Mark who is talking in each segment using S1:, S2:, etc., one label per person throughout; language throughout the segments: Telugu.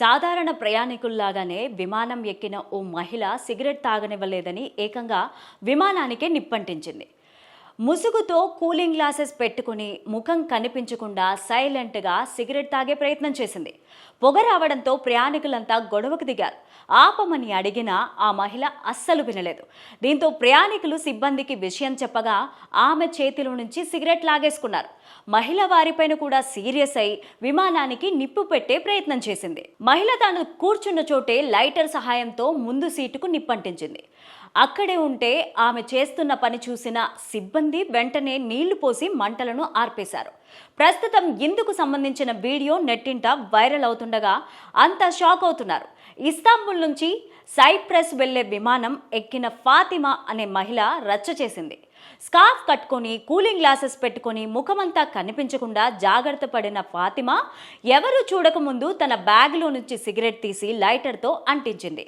S1: సాధారణ ప్రయాణికుల్లాగానే విమానం ఎక్కిన ఓ మహిళ సిగరెట్ తాగనివ్వలేదని ఏకంగా విమానానికే నిప్పంటించింది. ముసుగుతో కూలింగ్ గ్లాసెస్ పెట్టుకుని ముఖం కనిపించకుండా సైలెంట్గా సిగరెట్ తాగే ప్రయత్నం చేసింది. పొగ రావడంతో ప్రయాణికులంతా గొడవకు దిగారు. ఆపమని అడిగినా ఆ మహిళ అస్సలు వినలేదు. దీంతో ప్రయాణికులు సిబ్బందికి విషయం చెప్పగా ఆమె చేతిలో నుంచి సిగరెట్ లాగేసుకున్నారు. మహిళ వారిపైన కూడా సీరియస్ అయి విమానానికి నిప్పు పెట్టే ప్రయత్నం చేసింది. మహిళ తాను కూర్చున్న చోటే లైటర్ సహాయంతో ముందు సీటుకు నిప్పంటించింది. అక్కడే ఉంటే ఆమె చేస్తున్న పని చూసిన సిబ్బంది వెంటనే నీళ్లు పోసి మంటలను ఆర్పేశారు. ప్రస్తుతం ఇందుకు సంబంధించిన వీడియో నెట్టింట వైరల్ అవుతుండగా అంతా షాక్ అవుతున్నారు. ఇస్తాంబుల్ నుంచి సైప్రస్ వెళ్లే విమానం ఎక్కిన ఫాతిమా అనే మహిళ రచ్చ చేసింది. స్కార్ఫ్ కట్టుకొని కూలింగ్ గ్లాసెస్ పెట్టుకొని ముఖమంతా కనిపించకుండా జాగ్రత్త పడిన ఫాతిమా ఎవరు చూడకముందు తన బ్యాగ్లో నుంచి సిగరెట్ తీసి లైటర్తో అంటించింది.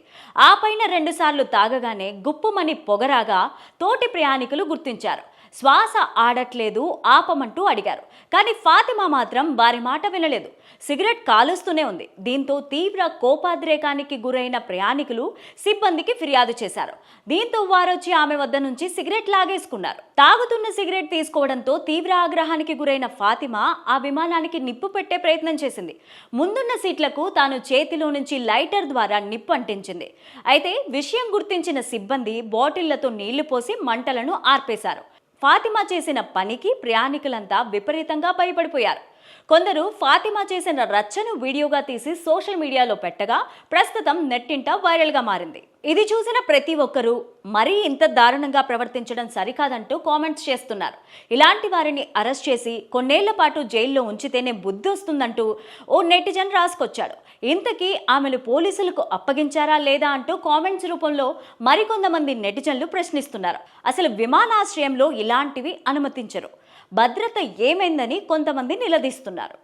S1: ఆ పైన 2 సార్లు తాగగానే గుప్పుమని పొగరాగా తోటి ప్రయాణికులు గుర్తించారు. శ్వాస ఆడట్లేదు, ఆపమంటూ అడిగారు. కానీ ఫాతిమా మాత్రం వారి మాట వినలేదు. సిగరెట్ కాలుస్తూనే ఉంది. దీంతో తీవ్ర కోపాద్రేకానికి గురైన ప్రయాణికులు సిబ్బందికి ఫిర్యాదు చేశారు. దీంతో వారొచ్చి ఆమె వద్ద నుంచి సిగరెట్ లాగేసుకున్నారు. తాగుతున్న సిగరెట్ తీసుకోవడంతో తీవ్ర ఆగ్రహానికి గురైన ఫాతిమా ఆ విమానానికి నిప్పు పెట్టే ప్రయత్నం చేసింది. ముందున్న సీట్లకు తాను చేతిలో నుంచి లైటర్ ద్వారా నిప్పు అంటించింది. అయితే విషయం గుర్తించిన సిబ్బంది బాటిళ్లతో నీళ్లు పోసి మంటలను ఆర్పేశారు. ఫాతిమా చేసిన పనికి ప్రయాణికులంతా విపరీతంగా భయపడిపోయారు. కొందరు ఫాతిమా చేసిన రచ్చను వీడియోగా తీసి సోషల్ మీడియాలో పెట్టగా ప్రస్తుతం నెట్టింట వైరల్గా మారింది. ఇది చూసిన ప్రతి ఒక్కరూ మరీ ఇంత దారుణంగా ప్రవర్తించడం సరికాదంటూ కామెంట్స్ చేస్తున్నారు. ఇలాంటి వారిని అరెస్ట్ చేసి కొన్నేళ్ల పాటు జైల్లో ఉంచితేనే బుద్ధి వస్తుందంటూ ఓ నెటిజన్ రాసుకొచ్చాడు. ఇంతకీ ఆమెను పోలీసులకు అప్పగించారా లేదా అంటూ కామెంట్స్ రూపంలో మరికొంతమంది నెటిజన్లు ప్రశ్నిస్తున్నారు. అసలు విమానాశ్రయంలో ఇలాంటివి అనుమతించరు. భద్రత ఏమైందని కొంతమంది నిలదీస్తున్నారు.